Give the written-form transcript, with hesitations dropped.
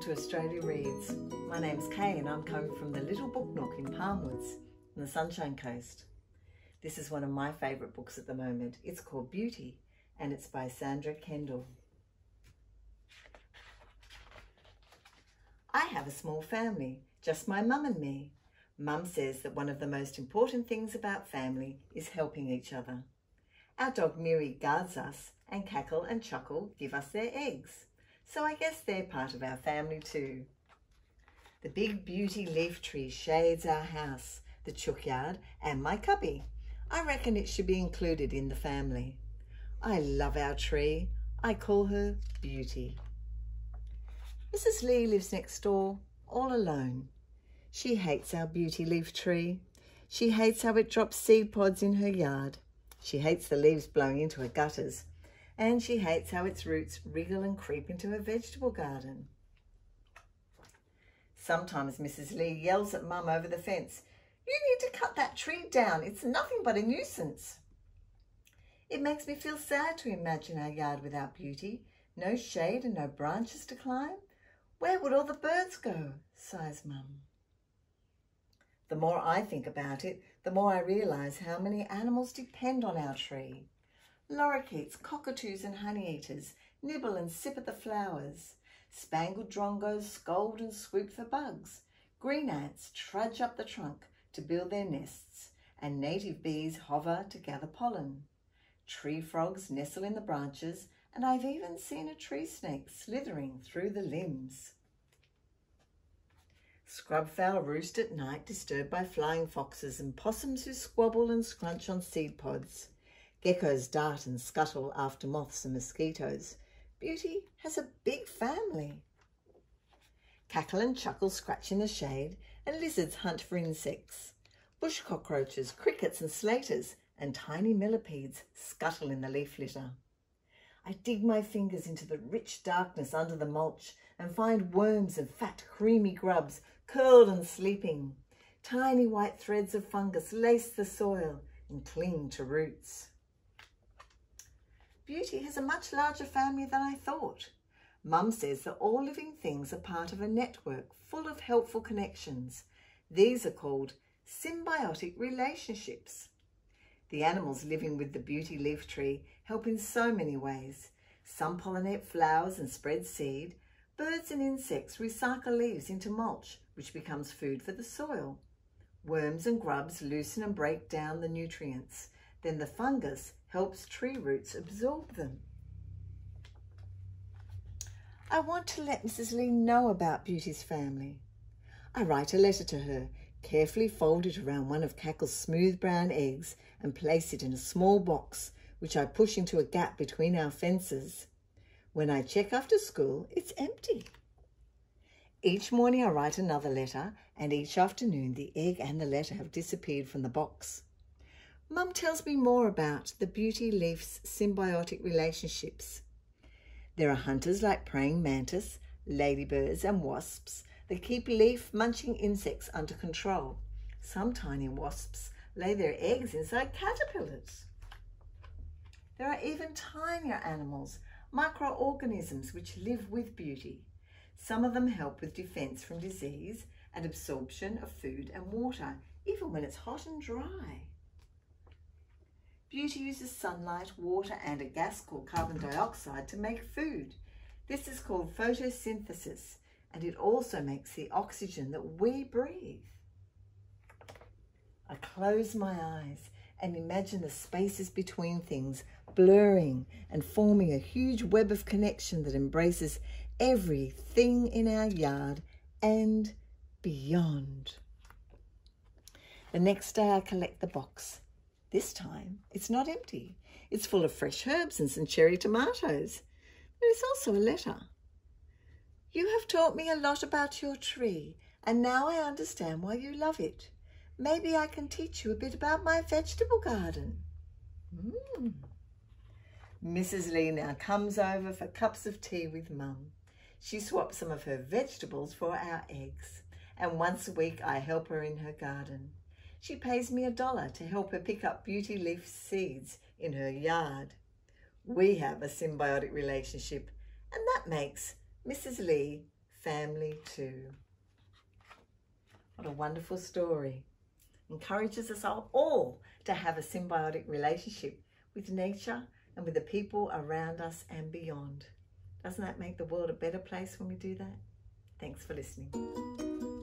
to Australia Reads. My name's Kay and I'm coming from the little book nook in Palmwoods on the Sunshine Coast. This is one of my favourite books at the moment. It's called Beauty and it's by Sandra Kendell. I have a small family, just my mum and me. Mum says that one of the most important things about family is helping each other. Our dog Miri guards us and Cackle and Chuckle give us their eggs. So I guess they're part of our family too. The big beauty leaf tree shades our house, the chookyard and my cubby. I reckon it should be included in the family. I love our tree. I call her Beauty. Mrs. Lee lives next door, all alone. She hates our beauty leaf tree. She hates how it drops seed pods in her yard. She hates the leaves blowing into her gutters. And she hates how its roots wriggle and creep into her vegetable garden. Sometimes Mrs. Lee yells at Mum over the fence, "You need to cut that tree down. It's nothing but a nuisance." It makes me feel sad to imagine our yard without Beauty. No shade and no branches to climb. Where would all the birds go? Sighs Mum. The more I think about it, the more I realise how many animals depend on our tree. Lorikeets, cockatoos and honeyeaters nibble and sip at the flowers. Spangled drongos scold and swoop for bugs. Green ants trudge up the trunk to build their nests, and native bees hover to gather pollen. Tree frogs nestle in the branches, and I've even seen a tree snake slithering through the limbs. Scrubfowl roost at night disturbed by flying foxes and possums who squabble and scrunch on seed pods. Geckos dart and scuttle after moths and mosquitoes. Beauty has a big family. Cackle and Chuckle scratch in the shade and lizards hunt for insects. Bush cockroaches, crickets and slaters and tiny millipedes scuttle in the leaf litter. I dig my fingers into the rich darkness under the mulch and find worms and fat creamy grubs curled and sleeping. Tiny white threads of fungus lace the soil and cling to roots. Beauty has a much larger family than I thought. Mum says that all living things are part of a network full of helpful connections. These are called symbiotic relationships. The animals living with the beauty leaf tree help in so many ways. Some pollinate flowers and spread seed. Birds and insects recycle leaves into mulch, which becomes food for the soil. Worms and grubs loosen and break down the nutrients. Then the fungus helps tree roots absorb them. I want to let Mrs. Lee know about Beauty's family. I write a letter to her, carefully fold it around one of Cackle's smooth brown eggs and place it in a small box, which I push into a gap between our fences. When I check after school, it's empty. Each morning I write another letter, and each afternoon the egg and the letter have disappeared from the box. Mum tells me more about the beauty leaf's symbiotic relationships. There are hunters like praying mantis, ladybirds and wasps that keep leaf-munching insects under control. Some tiny wasps lay their eggs inside caterpillars. There are even tinier animals, microorganisms which live with Beauty. Some of them help with defence from disease and absorption of food and water, even when it's hot and dry. Beauty uses sunlight, water and a gas called carbon dioxide to make food. This is called photosynthesis, and it also makes the oxygen that we breathe. I close my eyes and imagine the spaces between things blurring and forming a huge web of connection that embraces everything in our yard and beyond. The next day I collect the box. This time it's not empty. It's full of fresh herbs and some cherry tomatoes. There's also a letter. You have taught me a lot about your tree, and now I understand why you love it. Maybe I can teach you a bit about my vegetable garden. Mrs. Lee now comes over for cups of tea with Mum. She swaps some of her vegetables for our eggs, and once a week I help her in her garden. She pays me $1 to help her pick up beauty leaf seeds in her yard. We have a symbiotic relationship, and that makes Mrs. Lee family too. What a wonderful story. Encourages us all to have a symbiotic relationship with nature and with the people around us and beyond. Doesn't that make the world a better place when we do that? Thanks for listening.